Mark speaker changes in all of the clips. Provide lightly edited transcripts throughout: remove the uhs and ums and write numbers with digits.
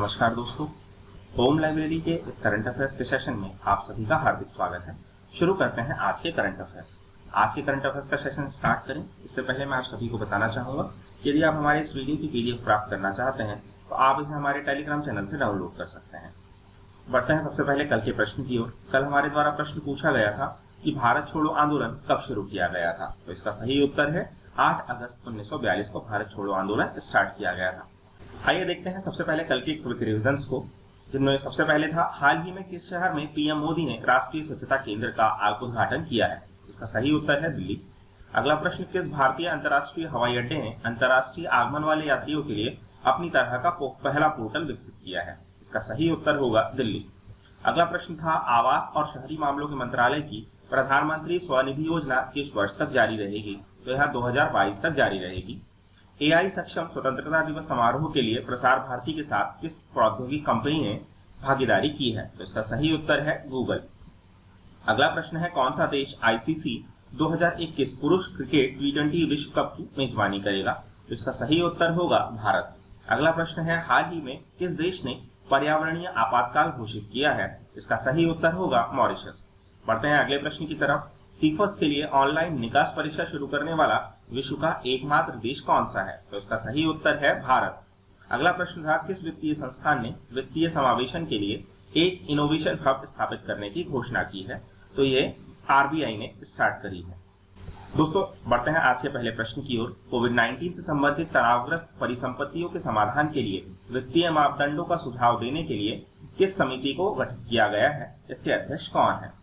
Speaker 1: नमस्कार दोस्तों, home library के इस करंट अफेयर्स के सेशन में आप सभी का हार्दिक स्वागत है। शुरू करते हैं आज के करंट अफेयर्स। आज के करंट अफेयर्स का सेशन स्टार्ट करें इससे पहले मैं आप सभी को बताना चाहूंगा कि यदि आप हमारे इस वीडियो की पीडीएफ प्राप्त करना चाहते हैं तो आप इसे हमारे टेलीग्राम चैनल से डाउनलोड कर सकते हैं। बढ़ते हैं सबसे पहले कल के प्रश्न की ओर। कल हमारे द्वारा प्रश्न पूछा गया था कि भारत छोड़ो आंदोलन कब शुरू किया गया था, तो इसका सही उत्तर है 8 अगस्त 1942 को भारत छोड़ो आंदोलन स्टार्ट किया गया था। आइए देखते हैं सबसे पहले कल के क्विक रिविजन्स को, जिनमें सबसे पहले था हाल ही में किस शहर में पीएम मोदी ने राष्ट्रीय स्वच्छता केंद्र का उद्घाटन किया है। इसका सही उत्तर है दिल्ली। अगला प्रश्न, किस भारतीय अंतर्राष्ट्रीय हवाई अड्डे ने अंतर्राष्ट्रीय आगमन वाले यात्रियों के लिए अपनी तरह का पहला पोर्टल विकसित किया है। इसका सही उत्तर होगा दिल्ली। अगला प्रश्न था आवास और शहरी मामलों के मंत्रालय की प्रधानमंत्री स्वनिधि योजना किस वर्ष तक जारी रहेगी, तो यह 2022 तक जारी रहेगी। एआई सक्षम स्वतंत्रता दिवस समारोह के लिए प्रसार भारती के साथ किस प्रौद्योगिकी कंपनी ने भागीदारी की है, तो इसका सही उत्तर है गूगल। अगला प्रश्न है कौन सा देश आईसीसी 2021 पुरुष क्रिकेट T20 विश्व कप की मेजबानी करेगा, तो इसका सही उत्तर होगा भारत। अगला प्रश्न है हाल ही में किस देश ने पर्यावरणीय आपातकाल घोषित किया है, इसका सही उत्तर होगा मॉरिशस। बढ़ते हैं अगले प्रश्न की तरफ। सीफस के लिए ऑनलाइन निकास परीक्षा शुरू करने वाला विश्व का एकमात्र देश कौन सा है, तो इसका सही उत्तर है भारत। अगला प्रश्न था किस वित्तीय संस्थान ने वित्तीय समावेशन के लिए एक इनोवेशन हब स्थापित करने की घोषणा की है, तो ये आरबीआई ने स्टार्ट करी है। दोस्तों बढ़ते हैं आज के पहले प्रश्न की ओर। कोविड-19 से संबंधित तनावग्रस्त परिसंपत्तियों के समाधान के लिए वित्तीय मापदंडों का सुझाव देने के लिए किस समिति को गठित किया गया है, इसके अध्यक्ष कौन है?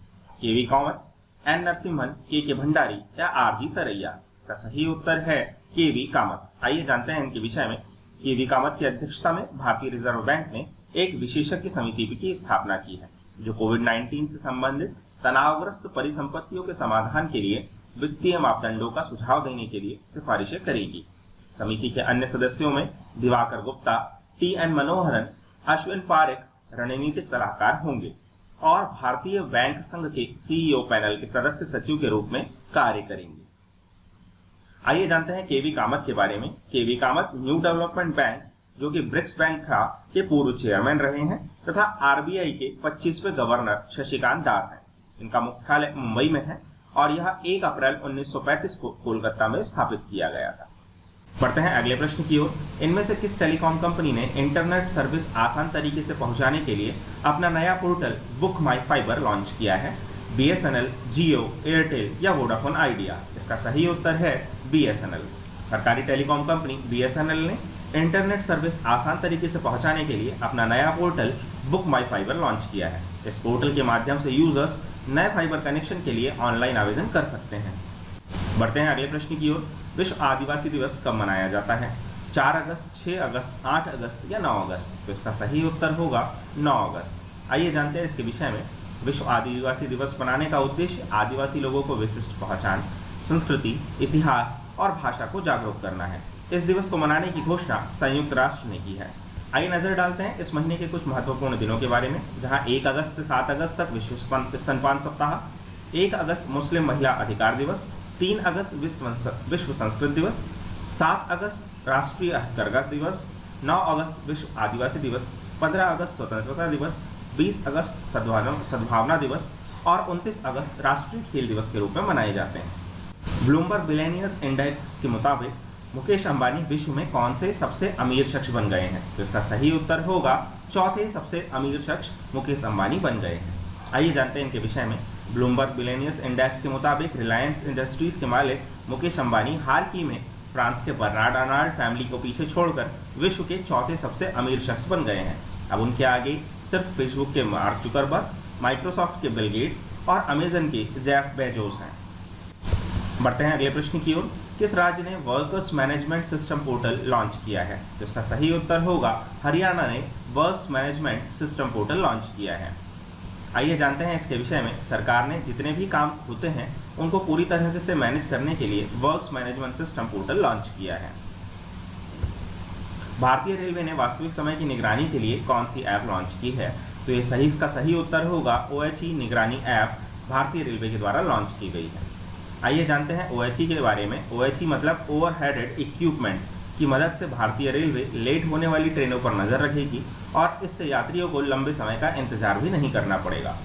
Speaker 1: केवी कामत, एन नरसिम्हन, के भंडारी या आरजी सरैया? इसका सही उत्तर है केवी कामत। आइए जानते हैं इनके विषय में। केवी कामत की अध्यक्षता में भारतीय रिजर्व बैंक ने एक विशेषज्ञ समिति की स्थापना की है जो कोविड-19 से संबंधित तनावग्रस्त परिसंपत्तियों के समाधान के लिए वित्तीय मापदंडों का सुझाव देने के लिए सिफारिशें करेगी। समिति के अन्य सदस्यों में दिवाकर गुप्ता, टी.एन. मनोहरन, अश्विन पारेख रणनीतिक सलाहकार होंगे और भारतीय बैंक संघ के सीईओ पैनल के सदस्य सचिव के रूप में कार्य करेंगे। आइए जानते हैं केवी कामत के बारे में। केवी कामत न्यू डेवलपमेंट बैंक, जो कि ब्रिक्स बैंक था, के पूर्व चेयरमैन रहे हैं तथा आरबीआई के 25वें गवर्नर शशिकांत दास हैं। इनका मुख्यालय मुंबई में है और यह 1 अप्रैल 1935 को कोलकाता में स्थापित किया गया था। बढ़ते हैं अगले प्रश्न की ओर। इनमें से किस टेलीकॉम कंपनी ने इंटरनेट सर्विस आसान तरीके से पहुंचाने के लिए अपना नया पोर्टल बुक माई फाइबर लॉन्च किया है? बीएसएनएल, जियो, एयरटेल या वोडाफोन आइडिया? इसका सही उत्तर है बीएसएनएल। सरकारी टेलीकॉम कंपनी बीएसएनएल ने इंटरनेट सर्विस आसान तरीके से पहुंचाने के लिए अपना नया पोर्टल बुक माई फाइबर लॉन्च किया है। इस पोर्टल के माध्यम से यूजर्स नए फाइबर कनेक्शन के लिए ऑनलाइन आवेदन कर सकते हैं। बढ़ते हैं अगले प्रश्न की ओर। विश्व आदिवासी दिवस कब मनाया जाता है? 4 अगस्त, 6 अगस्त, 8 अगस्त या 9 अगस्त? तो इसका सही उत्तर होगा 9 अगस्त। आइए जानते हैं इसके विषय में। विश्व आदिवासी दिवस मनाने का उद्देश्य आदिवासी लोगों को विशिष्ट पहचान, संस्कृति, इतिहास और भाषा को जागरूक करना है। इस दिवस को मनाने की घोषणा संयुक्त राष्ट्र ने की है। आइए नजर डालते हैं इस महीने के कुछ महत्वपूर्ण दिनों के बारे में, जहां 1 अगस्त से 7 अगस्त तक विश्व स्तनपान सप्ताह, 1 अगस्त मुस्लिम महिला अधिकार दिवस, 3 अगस्त विश्व संस्कृत दिवस, 7 अगस्त राष्ट्रीय हथकरघा दिवस, 9 अगस्त विश्व आदिवासी दिवस, 15 अगस्त स्वतंत्रता दिवस, 20 अगस्त सद्भावना दिवस और 29 अगस्त राष्ट्रीय खेल दिवस के रूप में मनाए जाते हैं। ब्लूमबर्ग बिलियनियर्स इंडेक्स के मुताबिक मुकेश अंबानी विश्व में कौन से सबसे अमीर शख्स बन गए हैं? तो इसका सही उत्तर होगा चौथे सबसे अमीर शख्स मुकेश अंबानी बन गए हैं। आइए जानते हैं इनके विषय में। ब्लूमबर्ग बिलियनियर्स इंडेक्स के मुताबिक रिलायंस इंडस्ट्रीज के मालिक मुकेश अंबानी हाल ही में फ्रांस के बर्नार्ड अर्नाल्ड फैमिली को पीछे छोड़कर विश्व के चौथे सबसे अमीर शख्स बन गए हैं। अब उनके आगे सिर्फ फेसबुक के मार्क जुकरबर्ग, माइक्रोसॉफ्ट के बिल गेट्स और अमेजन के जेफ बेजोस हैं। बढ़ते हैं अगले प्रश्न की ओर। किस राज्य ने workers management system portal launch किया है? तो इसका सही उत्तर होगा हरियाणा ने works management system portal launch किया है। आइए जानते हैं इसके विषय में। सरकार ने जितने भी काम होते हैं उनको पूरी तरह से मैनेज करने के लिए works management system portal launch किया है। भारतीय रेलवे ने वास्तविक समय की निगरानी के लिए कौन सी ऐप लॉन्च की है? तो ये इसका सही उत्तर होगा OHE निगरानी ऐप भारतीय रेलवे के द्वारा लॉन्च की गई है। आइए जानते हैं OHE के बारे में। OHE मतलब ओवरहेडेड इक्विपमेंट की मदद से भारतीय रेलवे लेट होने वाली ट्रेनों पर नजर रखेगी और इससे यात्रियों को लंबे समय का इंतजार भी नहीं करना पड़ेगा।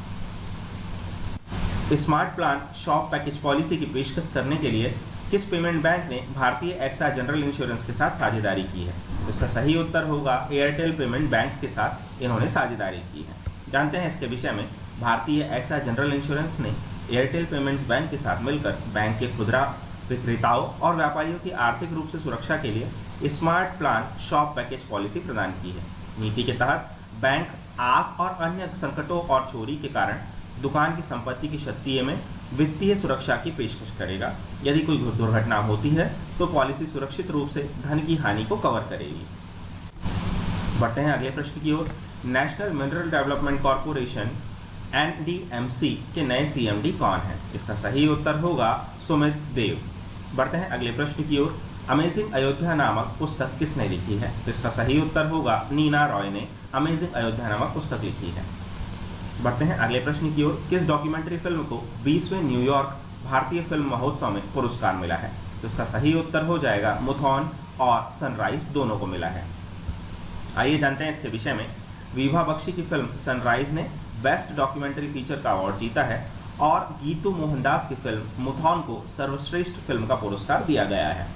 Speaker 1: Smart plan shop package policy की पेशकश करने के लिए किस पेमेंट बैंक ने भारतीय एक्सा जनरल इंश्योरेंस के साथ साझेदारी की है? तो इसका सही उत्तर होगा एयरटेल पेमेंट बैंक्स के साथ इन्होंने साझेदारी की है। जानते हैं इसके विषय में। भारतीय एक्सा जनरल इंश्योरेंस ने एयरटेल पेमेंट्स बैंक के साथ मिलकर बैंक के खुदरा विक्रेताओं और व्यापारियों की आर्थिक रूप से सुरक्षा के लिए smart plan shop package policy प्रदान की है। नीति के तहत बैंक आग और अन्य संकटों और चोरी के कारण दुकान की संपत्ति की क्षति में वित्तीय सुरक्षा की पेशकश करेगा। यदि कोई दुर्घटना होती है तो पॉलिसी सुरक्षित रूप से धन की हानि को कवर करेगी। बढ़ते हैं अगले प्रश्न की ओर। National mineral development corporation NDMC के नए CMD कौन है? इसका सही उत्तर होगा सुमित देव। बढ़ते हैं अगले प्रश्न की ओर। अमेजिंग अयोध्या नामक पुस्तक किसने लिखी है? तो इसका सही उत्तर होगा नीना रॉय ने अमेजिंग अयोध्या नामक पुस्तक लिखी है। बढ़ते हैं अगले प्रश्न की ओर। किस डॉक्यूमेंट्री फिल्म को 20वें न्यूयॉर्क भारतीय फिल्म महोत्सव में पुरस्कार मिला है? तो इसका सही उत्तर हो जाएगा मुथॉन और सनराइज दोनों को मिला है। आइए जानते हैं इसके विषय में। विभा बख्शी की फिल्म सनराइज ने बेस्ट डॉक्यूमेंट्री फीचर का अवार्ड जीता है और गीतू मोहनदास की फिल्म मुथॉन को सर्वश्रेष्ठ फिल्म का पुरस्कार दिया गया है।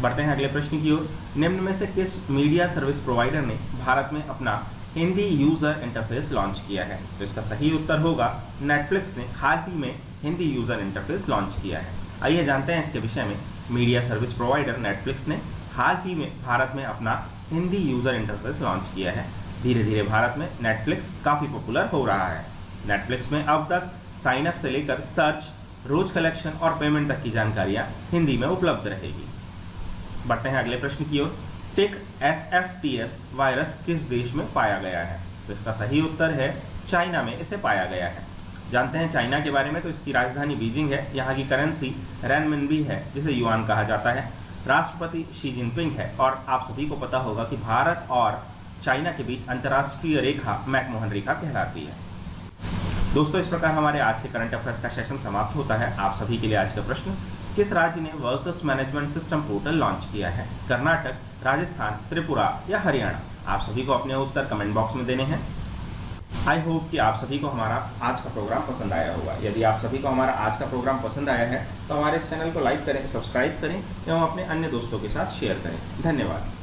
Speaker 1: बढ़ते हैं अगले प्रश्न की ओर। निम्न में से किस मीडिया सर्विस प्रोवाइडर ने भारत में अपना हिंदी यूजर इंटरफेस लॉन्च किया है? तो इसका सही उत्तर होगा नेटफ्लिक्स ने हाल ही में हिंदी यूजर इंटरफेस लॉन्च किया है। आइए जानते हैं इसके विषय में। मीडिया सर्विस प्रोवाइडर नेटफ्लिक्स ने हाल ही में भारत में अपना हिंदी यूजर इंटरफेस लॉन्च किया है। धीरे धीरे भारत में नेटफ्लिक्स काफ़ी पॉपुलर हो रहा है। नेटफ्लिक्स में अब तक साइन अप से लेकर सर्च, रोज कलेक्शन और पेमेंट तक की जानकारियाँ हिंदी में उपलब्ध रहेगी। बढ़ते हैं अगले प्रश्न की ओर। टिक SFTS वायरस किस देश में पाया गया है? तो इसका सही उत्तर है चाइना में इसे पाया गया है। जानते हैं चाइना के बारे में। तो इसकी राजधानी बीजिंग है। यहाँ की करेंसी रेनमिनबी है जिसे युआन कहा जाता है। राष्ट्रपति शी जिनपिंग है और आप सभी को पता होगा कि भारत और चाइना के बीच अंतर्राष्ट्रीय रेखा मैकमोहन रेखा कहलाती है। दोस्तों, इस प्रकार हमारे आज के करंट अफेयर्स का सेशन समाप्त होता है। आप सभी के लिए आज का प्रश्न, किस राज्य ने workers management system portal launch किया है? कर्नाटक, राजस्थान, त्रिपुरा या हरियाणा? आप सभी को अपने उत्तर कमेंट बॉक्स में देने हैं। आई होप कि आप सभी को हमारा आज का प्रोग्राम पसंद आया होगा। यदि आप सभी को हमारा आज का प्रोग्राम पसंद आया है तो हमारे इस चैनल को लाइक करें, सब्सक्राइब करें एवं अपने अन्य दोस्तों के साथ शेयर करें। धन्यवाद।